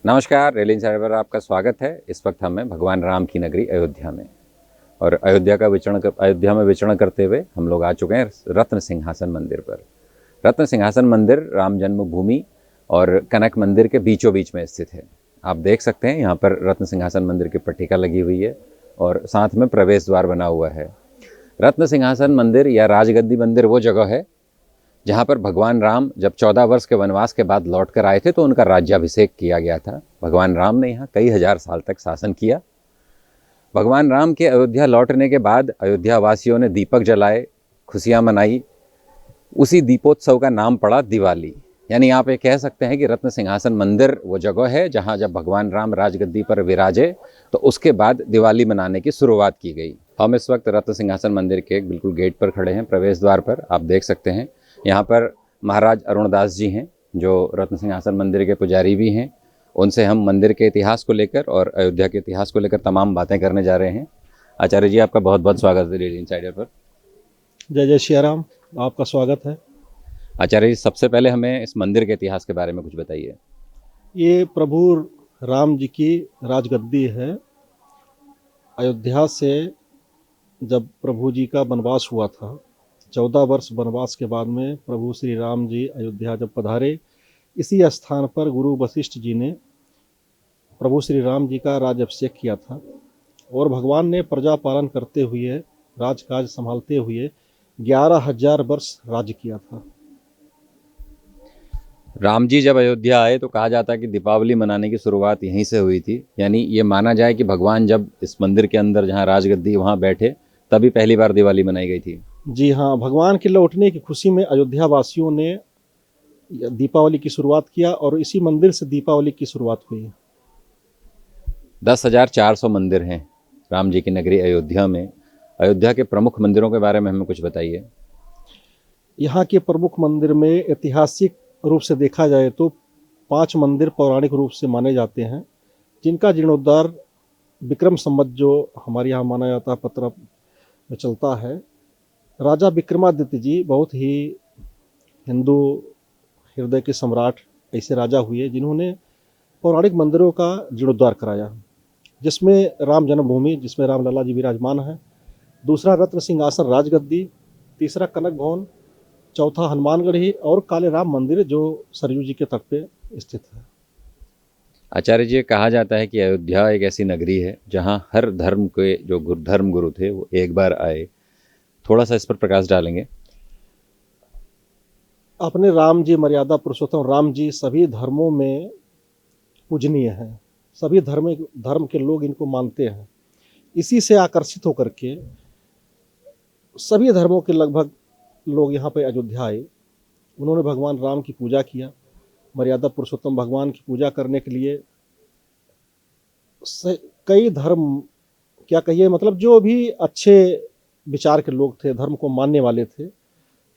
नमस्कार, rail insider पर आपका स्वागत है। इस वक्त हम हैं भगवान राम की नगरी अयोध्या में और अयोध्या में विचरण करते हुए हम लोग आ चुके हैं रत्न सिंहासन मंदिर पर। रत्न सिंहासन मंदिर राम जन्मभूमि और कनक मंदिर के बीचों बीच में स्थित है। आप देख सकते हैं यहाँ पर रत्न सिंहासन मंदिर की पट्टिका लगी हुई है और साथ में प्रवेश द्वार बना हुआ है। रत्न सिंहासन मंदिर या राजगद्दी मंदिर वो जगह है जहाँ पर भगवान राम जब 14 वर्ष के वनवास के बाद लौट कर आए थे तो उनका राज्याभिषेक किया गया था। भगवान राम ने यहाँ कई हजार साल तक शासन किया। भगवान राम के अयोध्या लौटने के बाद अयोध्या वासियों ने दीपक जलाए, खुशियाँ मनाई। उसी दीपोत्सव का नाम पड़ा दिवाली। यानी आप ये कह सकते हैं कि रत्न सिंहासन मंदिर वो जगह है जहाँ जब भगवान राम राजगद्दी पर विराजे तो उसके बाद दिवाली मनाने की शुरुआत की गई। हम इस वक्त रत्न सिंहासन मंदिर के बिल्कुल गेट पर खड़े हैं, प्रवेश द्वार पर। आप देख सकते हैं यहाँ पर महाराज अरुणदास जी हैं जो रत्न सिंहासन मंदिर के पुजारी भी हैं। उनसे हम मंदिर के इतिहास को लेकर और अयोध्या के इतिहास को लेकर तमाम बातें करने जा रहे हैं। आचार्य जी, आपका बहुत बहुत स्वागत है रेल इंसाइडर पर। जय जय श्री राम, आपका स्वागत है। आचार्य जी, सबसे पहले हमें इस मंदिर के इतिहास के बारे में कुछ बताइए। ये प्रभु राम जी की राजगद्दी है। अयोध्या से जब प्रभु जी का वनवास हुआ था, 14 वर्ष वनवास के बाद में प्रभु श्री राम जी अयोध्या जब पधारे, इसी स्थान पर गुरु वशिष्ठ जी ने प्रभु श्री राम जी का राज्याभिषेक किया था और भगवान ने प्रजा पालन करते हुए, राजकाज संभालते हुए 11,000 वर्ष राज्य किया था। राम जी जब अयोध्या आए तो कहा जाता है कि दीपावली मनाने की शुरुआत यहीं से हुई थी। यानी ये माना जाए कि भगवान जब इस मंदिर के अंदर जहाँ राजगद्दी वहाँ बैठे तभी पहली बार दिवाली मनाई गई थी। जी हाँ, भगवान के लौटने की खुशी में अयोध्या वासियों ने दीपावली की शुरुआत किया और इसी मंदिर से दीपावली की शुरुआत हुई। 10,400 मंदिर हैं राम जी की नगरी अयोध्या में। अयोध्या के प्रमुख मंदिरों के बारे में हमें कुछ बताइए। यहाँ के प्रमुख मंदिर में ऐतिहासिक रूप से देखा जाए तो 5 मंदिर पौराणिक रूप से माने जाते हैं, जिनका जीर्णोद्धार विक्रम संवत जो हमारे यहाँ माना जाता है, पत्र में चलता है। राजा विक्रमादित्य जी बहुत ही हिंदू हृदय के सम्राट ऐसे राजा हुए जिन्होंने पौराणिक मंदिरों का जीर्णोद्धार कराया, जिसमें राम जन्मभूमि, जिसमें रामलला जी विराजमान है, दूसरा रत्न सिंहासन राजगद्दी, तीसरा कनक भवन, चौथा हनुमानगढ़ी और काले राम मंदिर जो सरयू जी के तट पे स्थित है। आचार्य जी, कहा जाता है कि अयोध्या एक ऐसी नगरी है जहाँ हर धर्म के जो धर्म गुरु थे वो एक बार आए। थोड़ा सा इस पर प्रकाश डालेंगे। अपने राम जी, मर्यादा पुरुषोत्तम राम जी सभी धर्मों में पूजनीय हैं। सभी धर्म के लोग इनको मानते हैं। इसी से आकर्षित होकर के सभी धर्मों के लगभग लोग यहाँ पे अयोध्या आए। उन्होंने भगवान राम की पूजा किया। मर्यादा पुरुषोत्तम भगवान की पूजा करने के लिए कई धर्म, क्या कहिए, मतलब जो भी अच्छे विचार के लोग थे, धर्म को मानने वाले थे,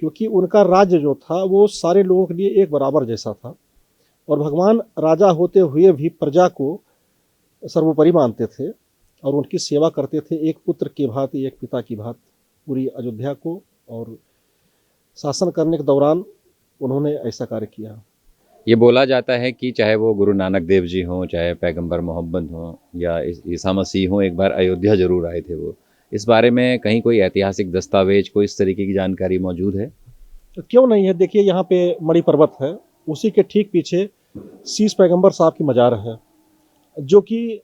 क्योंकि उनका राज्य जो था वो सारे लोगों के लिए एक बराबर जैसा था और भगवान राजा होते हुए भी प्रजा को सर्वोपरि मानते थे और उनकी सेवा करते थे, एक पुत्र की भांति, एक पिता की भांति पूरी अयोध्या को। और शासन करने के दौरान उन्होंने ऐसा कार्य किया। ये बोला जाता है कि चाहे वो गुरु नानक देव जी हों, चाहे पैगंबर मोहम्मद हों या ईसा मसीह हों, एक बार अयोध्या जरूर आए थे वो। इस बारे में कहीं कोई ऐतिहासिक दस्तावेज, कोई इस तरीके की जानकारी मौजूद है? तो क्यों नहीं है। देखिए, यहाँ पे मणि पर्वत है, उसी के ठीक पीछे शीश पैगंबर साहब की मजार है, जो कि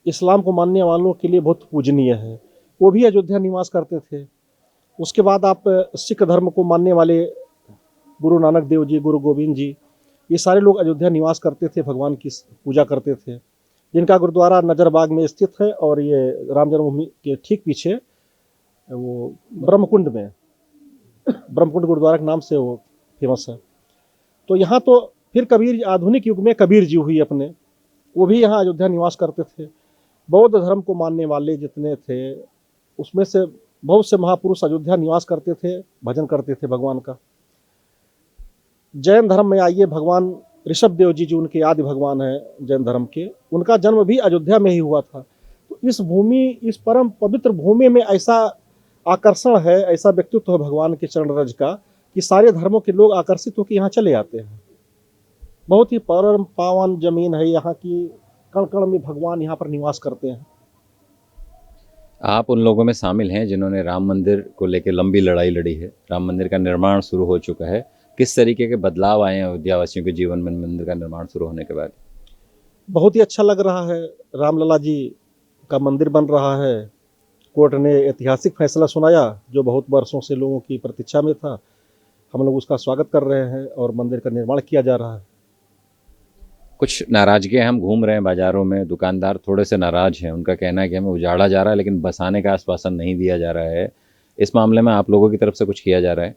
इस्लाम को मानने वालों के लिए बहुत पूजनीय है। वो भी अयोध्या निवास करते थे। उसके बाद आप सिख धर्म को मानने वाले गुरु नानक देव जी, गुरु गोविंद जी, ये सारे लोग अयोध्या निवास करते थे, भगवान की पूजा करते थे, जिनका गुरुद्वारा नजरबाग में स्थित है और ये राम जन्मभूमि के ठीक पीछे वो ब्रह्मकुंड में, ब्रह्मकुंड गुरुद्वारा के नाम से वो फेमस है। तो यहाँ तो फिर कबीर, आधुनिक युग में कबीर जी हुई अपने, वो भी यहाँ अयोध्या निवास करते थे। बौद्ध धर्म को मानने वाले जितने थे उसमें से बहुत से महापुरुष अयोध्या निवास करते थे, भजन करते थे भगवान का। जैन धर्म में आइए, भगवान ऋषभ देव जी जो उनके आदि भगवान हैं जैन धर्म के, उनका जन्म भी अयोध्या में ही हुआ था। तो इस भूमि, इस परम पवित्र भूमि में ऐसा आकर्षण है, ऐसा व्यक्तित्व है भगवान के चरण रज का कि सारे धर्मों के लोग आकर्षित होकर यहाँ चले आते हैं। बहुत ही परम पावन जमीन है यहाँ की, कण कण में भगवान यहाँ पर निवास करते हैं। आप उन लोगों में शामिल हैं जिन्होंने राम मंदिर को लेकर लंबी लड़ाई लड़ी है। राम मंदिर का निर्माण शुरू हो चुका है। किस तरीके के बदलाव आए हैं अयोध्यावासियों के जीवन में मंदिर का निर्माण शुरू होने के बाद? बहुत ही अच्छा लग रहा है, रामलला जी का मंदिर बन रहा है। कोर्ट ने ऐतिहासिक फैसला सुनाया जो बहुत वर्षों से लोगों की प्रतीक्षा में था। हम लोग उसका स्वागत कर रहे हैं और मंदिर का निर्माण किया जा रहा है। कुछ नाराजगियां, हम घूम रहे हैं बाजारों में, दुकानदार थोड़े से नाराज हैं। उनका कहना है कि हमें उजाड़ा जा रहा है लेकिन बसाने का आश्वासन नहीं दिया जा रहा है। इस मामले में आप लोगों की तरफ से कुछ किया जा रहा है?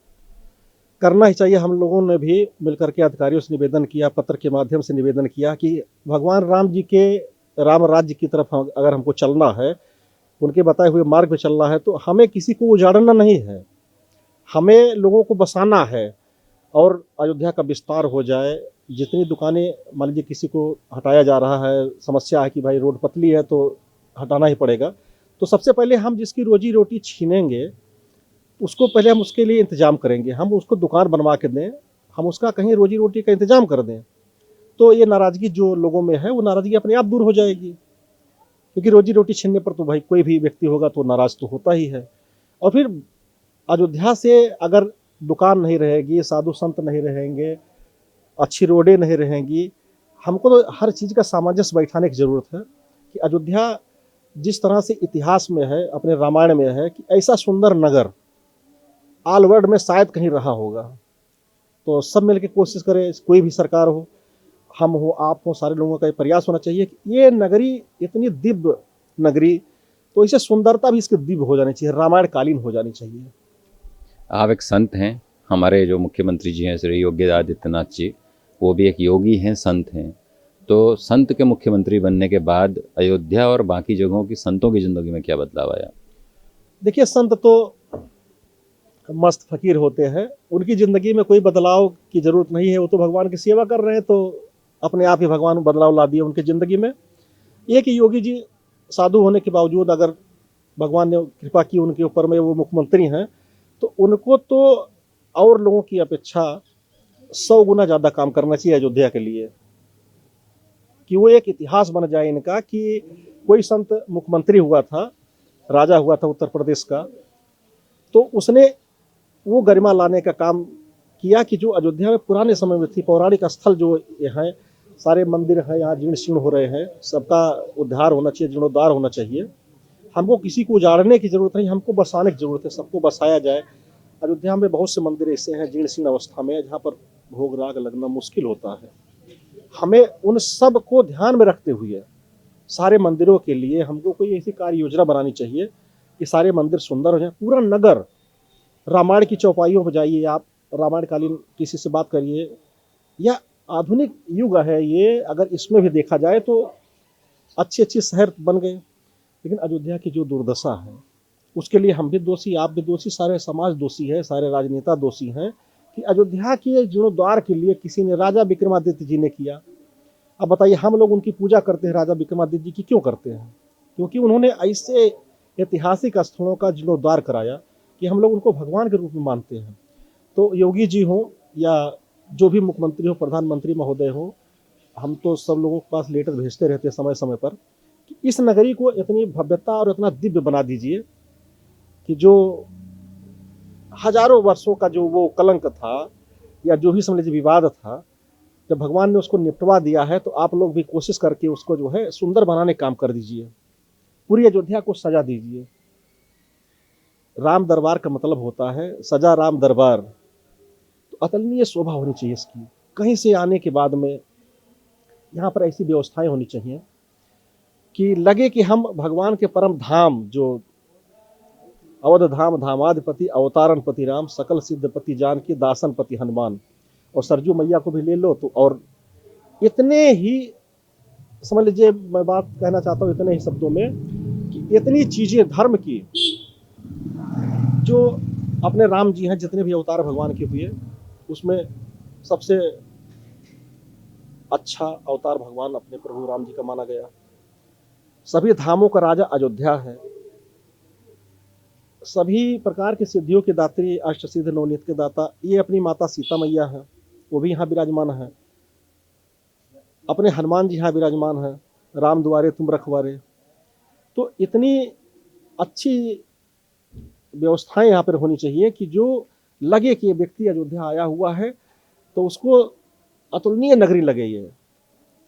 करना ही चाहिए। हम लोगों ने भी मिलकर के अधिकारियों से निवेदन किया, पत्र के माध्यम से निवेदन किया कि भगवान राम जी के राम राज्य की तरफ अगर हमको चलना है, उनके बताए हुए मार्ग पे चलना है, तो हमें किसी को उजाड़ना नहीं है, हमें लोगों को बसाना है और अयोध्या का विस्तार हो जाए। जितनी दुकानें, मान लीजिए किसी को हटाया जा रहा है, समस्या है कि भाई रोड पतली है तो हटाना ही पड़ेगा, तो सबसे पहले हम जिसकी रोजी रोटी छीनेंगे उसको पहले हम उसके लिए इंतजाम करेंगे। हम उसको दुकान बनवा के दें, हम उसका कहीं रोजी रोटी का इंतजाम कर दें, तो ये नाराज़गी जो लोगों में है वो नाराज़गी अपने आप दूर हो जाएगी। क्योंकि रोजी रोटी छीनने पर तो भाई कोई भी व्यक्ति होगा तो नाराज़ तो होता ही है। और फिर अयोध्या से अगर दुकान नहीं रहेगी, साधु संत नहीं रहेंगे, अच्छी रोडें नहीं रहेंगी, हमको तो हर चीज़ का सामंजस्य बैठाने की ज़रूरत है कि अयोध्या जिस तरह से इतिहास में है, अपने रामायण में है कि ऐसा सुंदर नगर ऑल वर्ल्ड में शायद कहीं रहा होगा। तो सब मिल के कोशिश करें, कोई भी सरकार हो, हम हो, आप हो, सारे लोगों का ये प्रयास होना चाहिए कि ये नगरी इतनी दिव्य नगरी, तो इसे सुंदरता भी इसकी दिव्य हो जानी चाहिए, रामायण कालीन हो जानी चाहिए। आप एक संत हैं। हमारे जो मुख्यमंत्री जी हैं श्री योगी आदित्यनाथ जी, वो भी एक योगी हैं, संत हैं। तो संत के मुख्यमंत्री बनने के बाद अयोध्या और बाकी जगहों की संतों की ज़िंदगी में क्या बदलाव आया? देखिए, संत तो मस्त फकीर होते हैं, उनकी ज़िंदगी में कोई बदलाव की ज़रूरत नहीं है। वो तो भगवान की सेवा कर रहे हैं, तो अपने आप ही भगवान बदलाव ला दिए उनकी ज़िंदगी में। ये कि योगी जी साधु होने के बावजूद अगर भगवान ने कृपा की उनके ऊपर में, वो मुख्यमंत्री हैं, तो उनको तो और लोगों की अपेक्षा 100 गुना ज़्यादा काम करना चाहिए अयोध्या के लिए, कि वो एक इतिहास बन जाए इनका कि कोई संत मुख्यमंत्री हुआ था, राजा हुआ था उत्तर प्रदेश का, तो उसने वो गरिमा लाने का काम किया कि जो अयोध्या में पुराने समय में थी, पौराणिक स्थल जो ये हैं, सारे मंदिर हैं यहाँ जीर्ण शीर्ण हो रहे हैं, सबका उद्धार होना चाहिए, जीर्णोद्धार होना चाहिए। हमको किसी को उजाड़ने की ज़रूरत नहीं, हमको बसाने की ज़रूरत है, सबको बसाया जाए। अयोध्या में बहुत से मंदिर ऐसे हैं जीर्ण शीर्ण अवस्था में, जहाँ पर भोग राग लगना मुश्किल होता है। हमें उन सब को ध्यान में रखते हुए सारे मंदिरों के लिए हमको कोई ऐसी कार्य योजना बनानी चाहिए कि सारे मंदिर सुंदर हो जाए। पूरा नगर, रामायण की चौपाइयों पर जाइए आप, रामायण कालीन किसी से बात करिए, या आधुनिक युग है ये, अगर इसमें भी देखा जाए तो अच्छे अच्छे शहर बन गए। लेकिन अयोध्या की जो दुर्दशा है उसके लिए हम भी दोषी, आप भी दोषी, सारे समाज दोषी है, सारे राजनेता दोषी हैं कि अयोध्या के जीर्णोद्धार के लिए किसी ने, राजा विक्रमादित्य जी ने किया। अब बताइए, हम लोग उनकी पूजा करते हैं, राजा विक्रमादित्य जी की क्यों करते हैं? क्योंकि उन्होंने ऐसे ऐतिहासिक स्थलों का जीर्णोद्धार कराया कि हम लोग उनको भगवान के रूप में मानते हैं। तो योगी जी हों या जो भी मुख्यमंत्री हो, प्रधानमंत्री महोदय हो, हम तो सब लोगों के पास लेटर भेजते रहते हैं समय समय पर कि इस नगरी को इतनी भव्यता और इतना दिव्य बना दीजिए कि जो हजारों वर्षों का जो वो कलंक था या जो भी समझ लीजिए विवाद था, जब भगवान ने उसको निपटवा दिया है, तो आप लोग भी कोशिश करके उसको जो है सुंदर बनाने काम कर दीजिए, पूरी अयोध्या को सजा दीजिए। राम दरबार का मतलब होता है सजा राम दरबार, तो अतुलनीय शोभा होनी चाहिए इसकी। कहीं से आने के बाद में यहाँ पर ऐसी व्यवस्थाएं होनी चाहिए कि लगे कि हम भगवान के परम धाम, जो अवध धाम, धामाधिपति अवतारण पति राम, सकल सिद्धपति जान की दासन पति हनुमान, और सरजू मैया को भी ले लो तो, और इतने ही समझ लीजिए, मैं बात कहना चाहता हूँ इतने ही शब्दों में कि इतनी चीजें धर्म की जो अपने राम जी हैं, जितने भी अवतार भगवान के हुए, उसमें सबसे अच्छा अवतार भगवान अपने प्रभु राम जी का माना गया। सभी धामों का राजा अयोध्या है, सभी प्रकार की सिद्धियों के दात्री, अष्ट सिद्ध नवनीत के दाता, ये अपनी माता सीता मैया है, वो भी यहाँ विराजमान है। अपने हनुमान जी यहाँ विराजमान हैं, राम दुआरे तुम रखवारे। तो इतनी अच्छी व्यवस्थाएं यहाँ पर होनी चाहिए कि जो लगे कि ये व्यक्ति अयोध्या आया हुआ है तो उसको अतुलनीय नगरी लगे। ये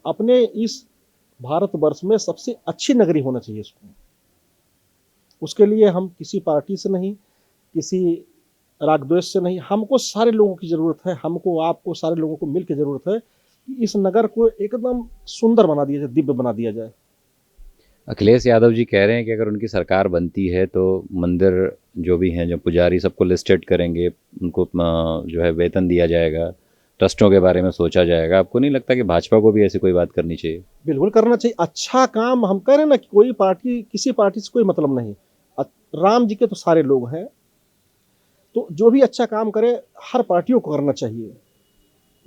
अपने इस भारतवर्ष में सबसे अच्छी नगरी होना चाहिए इसको। उसके लिए हम किसी पार्टी से नहीं, किसी राग द्वेष से नहीं, हमको सारे लोगों की ज़रूरत है, हमको आपको सारे लोगों को मिल के ज़रूरत है कि इस नगर को एकदम सुंदर बना दिया जाए, दिव्य बना दिया जाए। अखिलेश यादव जी कह रहे हैं कि अगर उनकी सरकार बनती है तो मंदिर जो भी हैं, जो पुजारी, सबको लिस्टेड करेंगे, उनको जो है वेतन दिया जाएगा, ट्रस्टों के बारे में सोचा जाएगा। आपको नहीं लगता कि भाजपा को भी ऐसी कोई बात करनी चाहिए? बिल्कुल करना चाहिए। अच्छा काम हम कह रहे हैं ना कि कोई पार्टी, किसी पार्टी से कोई मतलब नहीं। राम जी के तो सारे लोग हैं, तो जो भी अच्छा काम करे हर पार्टियों को करना चाहिए।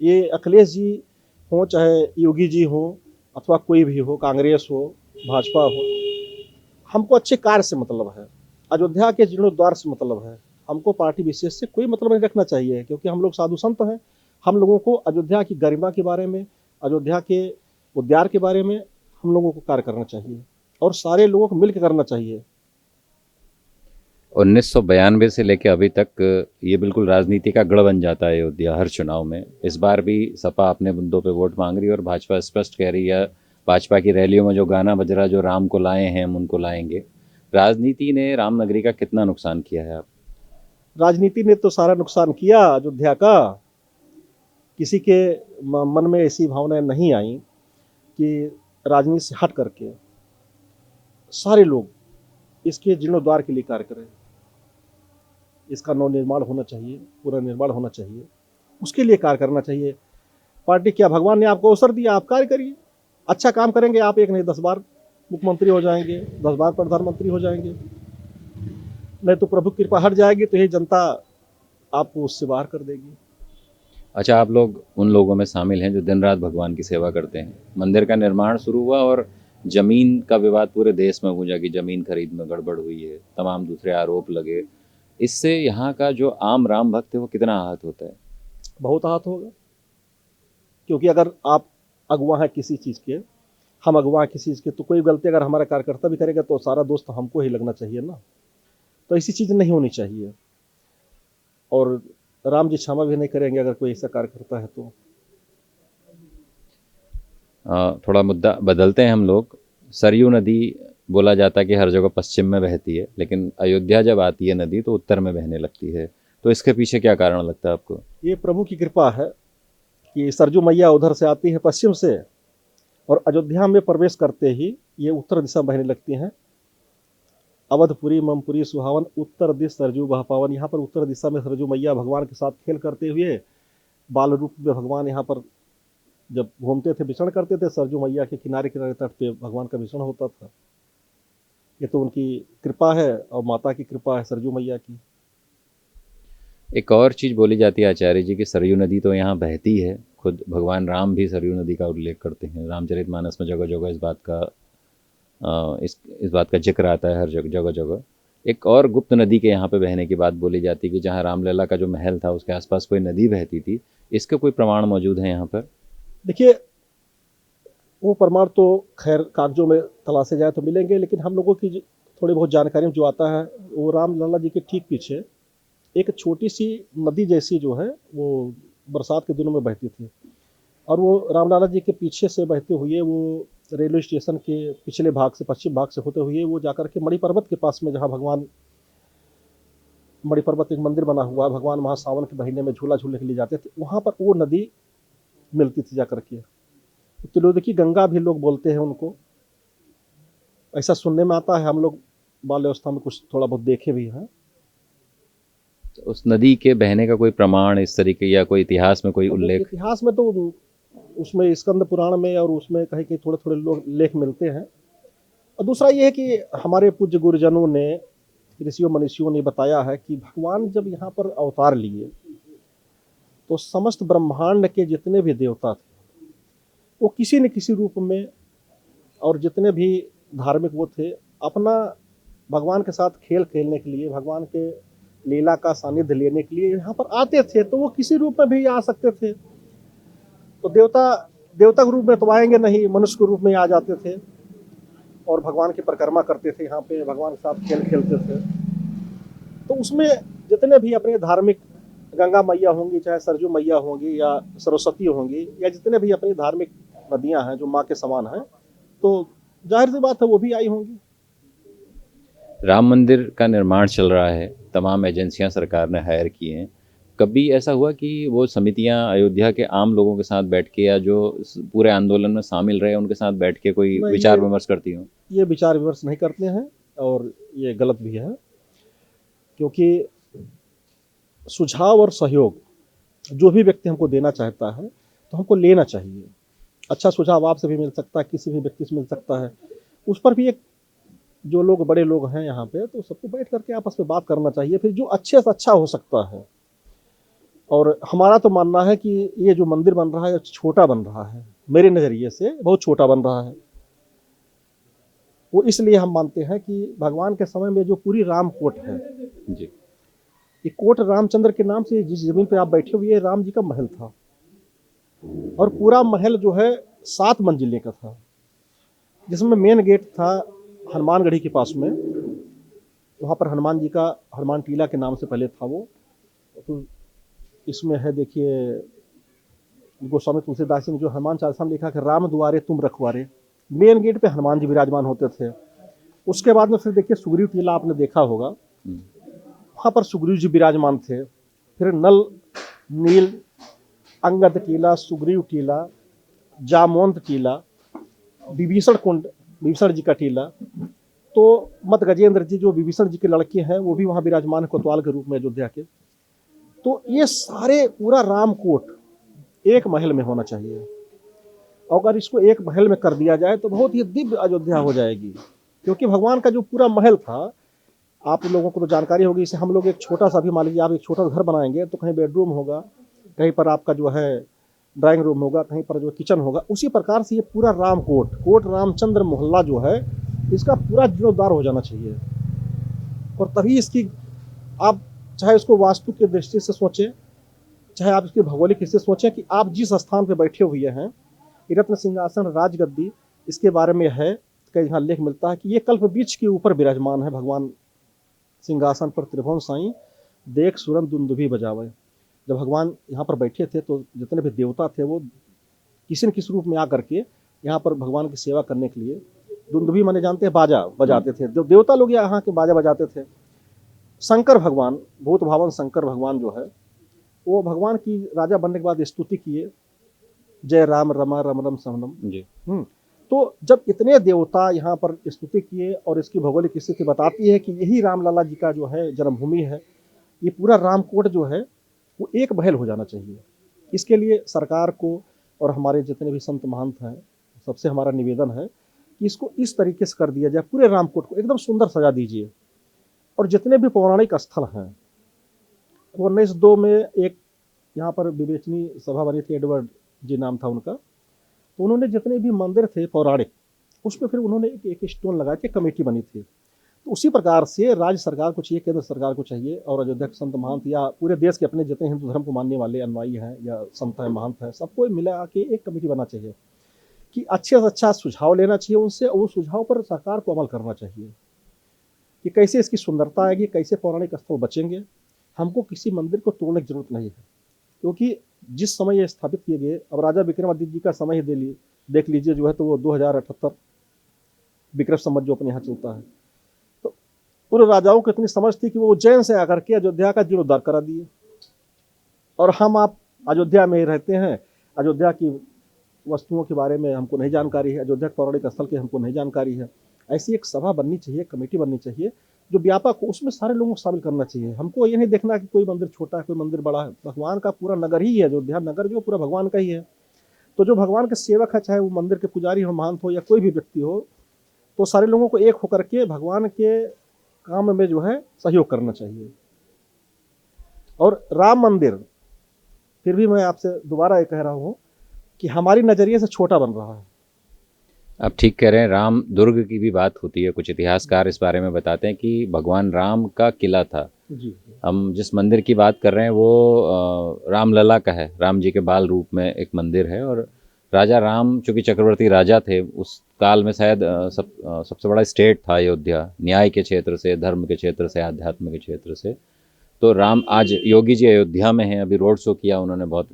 ये अखिलेश जी हो, चाहे योगी जी हो, अथवा कोई भी हो, कांग्रेस हो, भाजपा हो, हमको अच्छे कार्य से मतलब है, अयोध्या के जीर्णोद्धार से मतलब है। हमको पार्टी विशेष से कोई मतलब नहीं रखना चाहिए, क्योंकि हम लोग साधु संत हैं। हम लोगों को अयोध्या की गरिमा के बारे में, अयोध्या के उद्यार के बारे में हम लोगों को कार्य करना चाहिए और सारे लोगों को मिलकर करना चाहिए। 1992 से लेकर अभी तक ये बिल्कुल राजनीति का गढ़ बन जाता है अयोध्या हर चुनाव में। इस बार भी सपा अपने मुद्दों पे वोट मांग रही है और भाजपा स्पष्ट कह रही है, भाजपा की रैलियों में जो गाना बज रहा है, जो राम को लाए हैं हम उनको लाएंगे। राजनीति ने रामनगरी का कितना नुकसान किया है? आप राजनीति ने तो सारा नुकसान किया अयोध्या का। किसी के मन में ऐसी भावनाएं नहीं आई कि राजनीति से हट करके सारे लोग इसके जीर्णोद्धार के लिए कार्य करें। इसका नवनिर्माण होना चाहिए, पुनर्निर्माण होना चाहिए, उसके लिए कार्य करना चाहिए। पार्टी क्या, भगवान ने आपको अवसर दिया, आप कार्य करिए। अच्छा काम करेंगे आप, एक नहीं 10 बार मुख्यमंत्री हो जाएंगे, 10 बार प्रधानमंत्री हो जाएंगे। नहीं तो प्रभु कृपा हट जाएगी तो ये जनता आपको उससे बाहर कर देगी। अच्छा, आप लोग उन लोगों में शामिल हैं जो दिन रात भगवान की सेवा करते हैं। मंदिर का निर्माण शुरू हुआ और जमीन का विवाद पूरे देश में गूंजा कि जमीन खरीद में गड़बड़ हुई है, तमाम दूसरे आरोप लगे। इससे यहाँ का जो आम राम भक्त है वो कितना आहत होता है? बहुत आहत होगा, क्योंकि अगर आप अगुवा हैं किसी चीज़ के, हम अगुवा हैं किसी चीज़ के, तो कोई गलती अगर हमारा कार्यकर्ता भी करेगा तो सारा दोस्त हमको ही लगना चाहिए ना। तो ऐसी चीज़ नहीं होनी चाहिए, और राम जी क्षमा भी नहीं करेंगे अगर कोई ऐसा कार्य करता है तो। थोड़ा मुद्दा बदलते हैं हम लोग। सरयू नदी बोला जाता है कि हर जगह पश्चिम में बहती है, लेकिन अयोध्या जब आती है नदी तो उत्तर में बहने लगती है। तो इसके पीछे क्या कारण लगता है आपको? ये प्रभु की कृपा है कि सरजू मैया उधर से आती है पश्चिम से, और अयोध्या में प्रवेश करते ही ये उत्तर दिशा बहने लगती हैं। अवधपुरी ममपुरी सुहावन, उत्तर दिश सरजू बह पावन। यहाँ पर उत्तर दिशा में सरजू मैया भगवान के साथ खेल करते हुए बाल रूप में भगवान यहाँ पर जब घूमते थे, विचरण करते थे, सरजू मैया के किनारे किनारे तट पे भगवान का विचरण होता था। ये तो उनकी कृपा है और माता की कृपा है, सरजू मैया की। एक और चीज़ बोली जाती है आचार्य जी की, सरयू नदी तो यहाँ बहती है। खुद भगवान राम भी सरयू नदी का उल्लेख करते हैं। रामचरितमानस में जगह जगह इस बात का जिक्र आता है, हर जगह जगह। एक और गुप्त नदी के यहाँ पे बहने की बात बोली जाती है कि जहाँ रामलला का जो महल था उसके आसपास कोई नदी बहती थी। इसके कोई प्रमाण मौजूद है यहाँ पर? देखिए, वो प्रमाण तो खैर कागजों में तलाशे जाए तो मिलेंगे, लेकिन हम लोगों की थोड़ी बहुत जानकारी में जो आता है, वो राम लला जी के ठीक पीछे एक छोटी सी नदी जैसी जो है वो बरसात के दिनों में बहती थी, और वो रामलाला जी के पीछे से बहते हुए वो रेलवे स्टेशन के पिछले भाग से, पश्चिम भाग से होते हुए वो जाकर के मणि पर्वत के पास में, जहाँ भगवान मणि पर्वत एक मंदिर बना हुआ है, भगवान वहाँ सावन के महीने में झूला झूलने के लिए जाते थे, वहाँ पर वो नदी मिलती थी जाकर के। त्रिलोकी गंगा भी लोग बोलते हैं उनको, ऐसा सुनने में आता है। हम लोग बाल अवस्था में कुछ थोड़ा बहुत देखे भी हैं। उस नदी के बहने का कोई प्रमाण इस तरीके या कोई इतिहास में कोई उल्लेख? इतिहास में तो उसमें स्कंद पुराण में और उसमें कहीं कहीं थोड़े थोड़े लोग लेख मिलते हैं। और दूसरा ये है कि हमारे पूज्य गुरुजनों ने, ऋषियों मनीषियों ने बताया है कि भगवान जब यहाँ पर अवतार लिए तो समस्त ब्रह्मांड के जितने भी देवता थे वो किसी न किसी रूप में, और जितने भी धार्मिक वो थे, अपना भगवान के साथ खेल खेलने के लिए, भगवान के लीला का सानिध्य लेने के लिए यहाँ पर आते थे। तो वो किसी रूप में भी आ सकते थे। तो देवता देवता के रूप में तो आएंगे नहीं, मनुष्य के रूप में आ जाते थे और भगवान की परिक्रमा करते थे, यहाँ पे भगवान के साथ खेल खेलते थे। तो उसमें जितने भी अपने धार्मिक, गंगा मैया होंगी, चाहे सरजू मैया होंगी या सरस्वती होंगी, या जितने भी अपनी धार्मिक नदियां हैं जो माँ के समान हैं, तो जाहिर सी बात है वो भी आई होंगी। राम मंदिर का निर्माण चल रहा है, तमाम एजेंसियां सरकार ने हायर की हैं। कभी ऐसा हुआ कि वो समितियां अयोध्या के आम लोगों के साथ बैठ के या जो पूरे आंदोलन में शामिल रहे उनके साथ बैठ के कोई नहीं, विचार विमर्श करती हों? ये विचार विमर्श नहीं करते हैं और ये गलत भी है, क्योंकि सुझाव और सहयोग जो भी व्यक्ति हमको देना चाहता है तो हमको लेना चाहिए। अच्छा सुझाव आपसे भी मिल सकता है, किसी भी व्यक्ति से मिल सकता है, उस पर भी एक जो लोग बड़े लोग हैं यहाँ पे, तो सबको बैठ करके आपस में बात करना चाहिए, फिर जो अच्छे से अच्छा हो सकता है। और हमारा तो मानना है कि ये जो मंदिर बन रहा है छोटा बन रहा है, मेरे नज़रिए से बहुत छोटा बन रहा है। वो इसलिए हम मानते हैं कि भगवान के समय में जो पूरी राम कोट है जी, ये कोट रामचंद्र के नाम से, जिस जमीन पे आप बैठे हुए, राम जी का महल था और पूरा महल जो है 7 मंजिले का था, जिसमें मेन गेट था हनुमानगढ़ी के पास में। वहाँ पर हनुमान जी का, हनुमान टीला के नाम से पहले था वो। तो इसमें है, देखिए गोस्वामी तुलसीदास ने जो हनुमान चालीसा में लिखा कि राम द्वारे तुम रखवारे, मेन गेट पे हनुमान जी विराजमान होते थे। उसके बाद में फिर देखिए सुग्रीव टीला आपने देखा होगा, वहाँ पर सुग्रीव जी विराजमान थे। फिर नल, नील, अंगद टीला, सुग्रीव टीला, जामवंत टीला, विभीषण कुंड, विभीषण जी का टीला। तो मत गजेंद्र जी जो विभीषण जी के लड़के हैं वो भी वहाँ विराजमान है कोतवाल के रूप में अयोध्या के। तो ये सारे पूरा रामकोट एक महल में होना चाहिए। अगर इसको एक महल में कर दिया जाए तो बहुत ही दिव्य अयोध्या हो जाएगी, क्योंकि भगवान का जो पूरा महल था, आप लोगों को तो जानकारी होगी, इसे हम लोग एक छोटा सा भी, मान लीजिए आप एक छोटा सा घर बनाएंगे तो कहीं बेडरूम होगा, कहीं पर आपका जो है ड्राइंग रूम होगा, कहीं पर जो किचन होगा। उसी प्रकार से ये पूरा रामकोट, कोट रामचंद्र मोहल्ला जो है, इसका पूरा जीर्णोद्धार हो जाना चाहिए। और तभी इसकी, आप चाहे उसको वास्तु की दृष्टि से सोचें, चाहे आप इसकी भौगोलिक दृष्टि से सोचें कि आप जिस स्थान पर बैठे हुए हैं, रत्न सिंहासन राजगद्दी, इसके बारे में है कई जहाँ लेख मिलता है कि ये कल्प वृक्ष के ऊपर विराजमान है भगवान, सिंहासन पर त्रिभुवन साईं देख सुरन दुंदुभी बजावे। जब भगवान यहाँ पर बैठे थे तो जितने भी देवता थे वो किसी न किसी रूप में आकर के यहाँ पर भगवान की सेवा करने के लिए, दुंदुभी माने जानते हैं, बाजा बजाते थे। जो देवता लोग यहाँ के बाजा बजाते थे। शंकर भगवान, भूत भावन शंकर भगवान जो है, वो भगवान की राजा बनने के बाद स्तुति किए, जय राम रमा रम रम समनम जी। तो जब इतने देवता यहाँ पर स्तुति किए और इसकी भौगोलिक स्थिति बताती है कि यही रामलला जी का जो है जन्मभूमि है, ये पूरा रामकोट जो है वो एक महल हो जाना चाहिए। इसके लिए सरकार को और हमारे जितने भी संत महंत हैं, सबसे हमारा निवेदन है कि इसको इस तरीके से कर दिया जाए, पूरे रामकोट को एकदम सुंदर सजा दीजिए। और जितने भी पौराणिक स्थल हैं, वो 1902 में एक यहाँ पर विवेचनी सभा बनी थी, एडवर्ड जी नाम था उनका, तो उन्होंने जितने भी मंदिर थे पौराणिक, उसमें फिर उन्होंने एक स्टोन लगा के कमेटी बनी थी। तो उसी प्रकार से राज्य सरकार को चाहिए, केंद्र सरकार को चाहिए, और अयोध्या के संत महंत या पूरे देश के अपने जितने हिंदू धर्म को मानने वाले अनुयायी हैं या संत हैं, महंत हैं, सबको मिला के एक कमेटी बनना चाहिए कि अच्छे से अच्छा सुझाव लेना चाहिए उनसे, और उस सुझाव पर सरकार को अमल करना चाहिए कि कैसे इसकी सुंदरता आएगी, कैसे पौराणिक स्थल बचेंगे। हमको किसी मंदिर को तोड़ने की जरूरत नहीं है, क्योंकि जिस समय ये स्थापित किए गए, अब राजा विक्रमादित्य जी का समय ही देख लीजिए जो है, तो वो 2078 विक्रम संवत जो अपने यहाँ चलता है। तो उन राजाओं को इतनी समझ थी कि वो उज्जैन से आकर के अयोध्या का जीर्णोद्धार करा दिए, और हम आप अयोध्या में ही रहते हैं, अयोध्या की वस्तुओं के बारे में हमको नहीं जानकारी है, अयोध्या पौराणिक स्थल की हमको नहीं जानकारी है। ऐसी एक सभा बननी चाहिए, कमेटी बननी चाहिए जो व्यापक हो, उसमें सारे लोगों को शामिल करना चाहिए। हमको ये नहीं देखना कि कोई मंदिर छोटा है, कोई मंदिर बड़ा है, भगवान का पूरा नगर ही है अयोध्या, नगर जो पूरा भगवान का ही है। तो जो भगवान के सेवक है, चाहे वो मंदिर के पुजारी हो, महंत हो, या कोई भी व्यक्ति हो, तो सारे लोगों को एक होकर के भगवान के काम में जो है सहयोग करना चाहिए। और राम मंदिर, फिर भी मैं आपसे दोबारा ये कह रहा हूँ कि हमारी नज़रिए से छोटा बन रहा है। आप ठीक कह रहे हैं। राम दुर्ग की भी बात होती है, कुछ इतिहासकार इस बारे में बताते हैं कि भगवान राम का किला था जी। हम जिस मंदिर की बात कर रहे हैं वो रामलला का है, राम जी के बाल रूप में एक मंदिर है, और राजा राम चूँकि चक्रवर्ती राजा थे, उस काल में शायद सबसे बड़ा स्टेट था अयोध्या, न्याय के क्षेत्र से, धर्म के क्षेत्र से, आध्यात्म के क्षेत्र से। तो राम आज योगी जी अयोध्या में हैं, अभी रोड शो किया उन्होंने, बहुत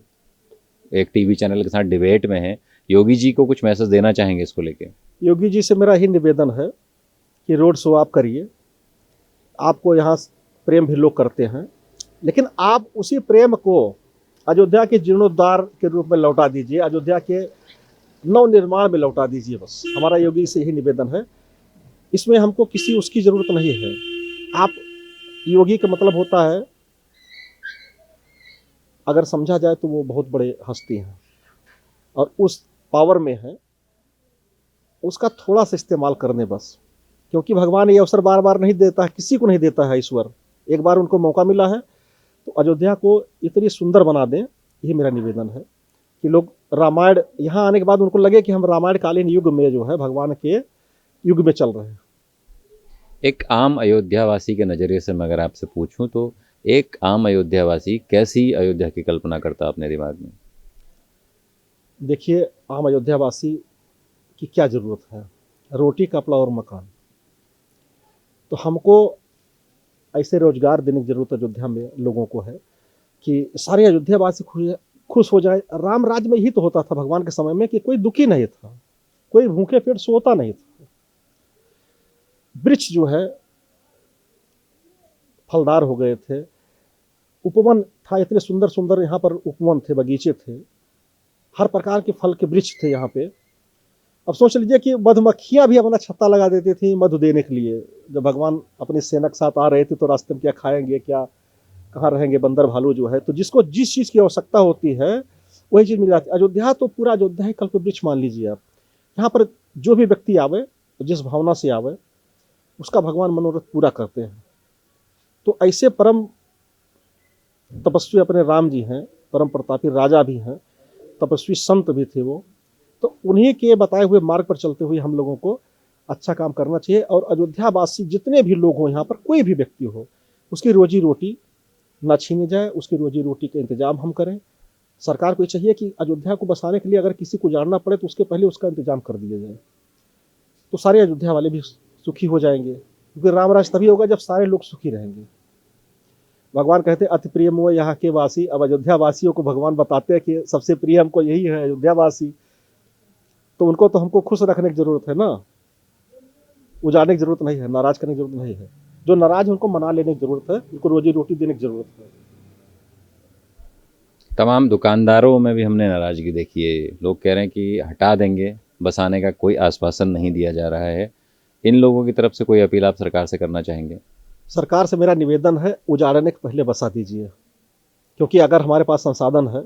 एक टीवी चैनल के साथ डिबेट में है। योगी जी को कुछ मैसेज देना चाहेंगे इसको लेके? योगी जी से मेरा ही निवेदन है कि रोड शो आप करिए, आपको यहाँ प्रेम भी लोग करते हैं, लेकिन आप उसी प्रेम को अयोध्या के जीर्णोद्धार के रूप में लौटा दीजिए, अयोध्या के नवनिर्माण में लौटा दीजिए। बस हमारा योगी से यही निवेदन है। इसमें हमको किसी उसकी ज़रूरत नहीं है। आप योगी का मतलब होता है, अगर समझा जाए तो वो बहुत बड़े हस्ती हैं और उस पावर में है, उसका थोड़ा सा इस्तेमाल करने बस, क्योंकि भगवान ये अवसर बार बार नहीं देता है, किसी को नहीं देता है ईश्वर। एक बार उनको मौका मिला है तो अयोध्या को इतनी सुंदर बना दें, यही मेरा निवेदन है कि लोग रामायण यहाँ आने के बाद उनको लगे कि हम रामायण कालीन युग में जो है भगवान के युग में चल रहे हैं। एक आम अयोध्यावासी के नज़रिए से मैं अगर आपसे पूछूं तो एक आम अयोध्यावासी कैसी अयोध्या की कल्पना करता अपने दिमाग में? देखिए, आम अयोध्यावासी की क्या ज़रूरत है? रोटी, कपड़ा और मकान। तो हमको ऐसे रोजगार देने की ज़रूरत अयोध्या में लोगों को है कि सारे अयोध्यावासी खुश हो जाए। राम राज्य में ही तो होता था भगवान के समय में कि कोई दुखी नहीं था, कोई भूखे पेट सोता नहीं था। वृक्ष जो है फलदार हो गए थे, उपवन था, इतने सुंदर सुंदर यहाँ पर उपवन थे, बगीचे थे, हर प्रकार के फल के वृक्ष थे यहाँ पे। अब सोच लीजिए कि मधुमक्खियाँ भी अपना छत्ता लगा देती थी मधु देने के लिए। जब भगवान अपनी सेना के साथ आ रहे थे तो रास्ते में क्या खाएंगे, क्या कहाँ रहेंगे, बंदर भालू जो है, तो जिसको जिस चीज़ की आवश्यकता होती है वही चीज़ मिल जाती है। अयोध्या तो पूरा अयोध्या ही कल्प वृक्ष मान लीजिए आप। यहाँ पर जो भी व्यक्ति आवे, जिस भावना से आवे, उसका भगवान मनोरथ पूरा करते हैं। तो ऐसे परम तपस्वी अपने राम जी हैं, परम प्रतापी राजा भी हैं, तपस्वी संत भी थे वो। तो उन्हीं के बताए हुए मार्ग पर चलते हुए हम लोगों को अच्छा काम करना चाहिए। और अयोध्यावासी जितने भी लोग हों, यहाँ पर कोई भी व्यक्ति हो, उसकी रोजी रोटी ना छीनी जाए, उसकी रोजी रोटी का इंतजाम हम करें। सरकार को चाहिए कि अयोध्या को बसाने के लिए अगर किसी को जानना पड़े तो उसके पहले उसका इंतजाम कर दिया जाए, तो सारे अयोध्या वाले भी सुखी हो जाएंगे। क्योंकि राम राज तभी होगा जब सारे लोग सुखी रहेंगे। भगवान कहते हैं अति प्रिय मोह यहाँ के वासी। अब अयोध्या वासियों को भगवान बताते हैं कि सबसे प्रिय हमको यही है, अयोध्या वासी। तो उनको तो हमको खुश रखने की जरूरत है ना, उजाड़ने की जरूरत नहीं है, नाराज करने की जरूरत नहीं है। जो नाराज है उनको मना लेने की जरूरत है, उनको रोजी रोटी देने की जरूरत है। तमाम दुकानदारों में भी हमने नाराजगी देखी है। लोग कह रहे हैं कि हटा देंगे, बसाने का कोई आश्वासन नहीं दिया जा रहा है। इन लोगों की तरफ से कोई अपील आप सरकार से करना चाहेंगे? सरकार से मेरा निवेदन है, उजाड़ने के पहले बसा दीजिए। क्योंकि अगर हमारे पास संसाधन है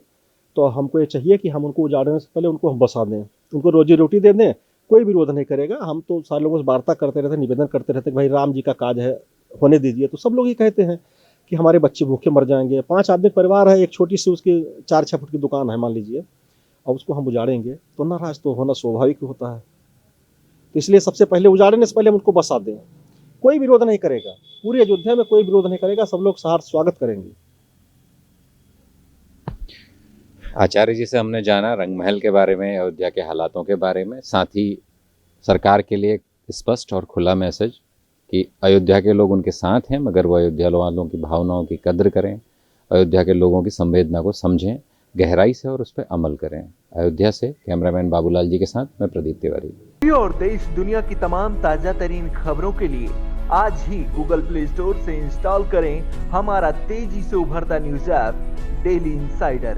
तो हमको ये चाहिए कि हम उनको उजाड़ने से पहले उनको हम बसा दें, उनको रोजी रोटी दे दें। कोई विरोध नहीं करेगा। हम तो सारे लोगों से वार्ता करते रहते, निवेदन करते रहते कि भाई राम जी का काज है, होने दीजिए। तो सब लोग ये कहते हैं कि हमारे बच्चे भूखे मर जाएंगे। 5 आदमी परिवार है, एक छोटी सी उसकी 4-6 फुट की दुकान है मान लीजिए, और उसको हम उजाड़ेंगे तो नाराज तो होना स्वाभाविक होता है। तो इसलिए सबसे पहले उजाड़ने से पहले हम उनको बसा दें। कोई विरोध नहीं करेगा, पूरी अयोध्या में कोई विरोध नहीं करेगा, सब लोग सहार स्वागत करेंगे। आचार्य जी से हमने जाना रंग महल के बारे में, अयोध्या के हालातों के बारे में, साथ ही सरकार के लिए स्पष्ट और खुला मैसेज कि अयोध्या के लोग उनके साथ हैं, मगर वो अयोध्या वालों की भावनाओं की कद्र करें, अयोध्या के लोगों की संवेदना को समझें गहराई से और उस पर अमल करें। अयोध्या से कैमरामैन बाबूलाल जी के साथ मैं प्रदीप तिवारी। और देश दुनिया की तमाम ताजा तरीन खबरों के लिए आज ही गूगल प्ले स्टोर से इंस्टॉल करें हमारा तेजी से उभरता न्यूज ऐप डेली इंसाइडर।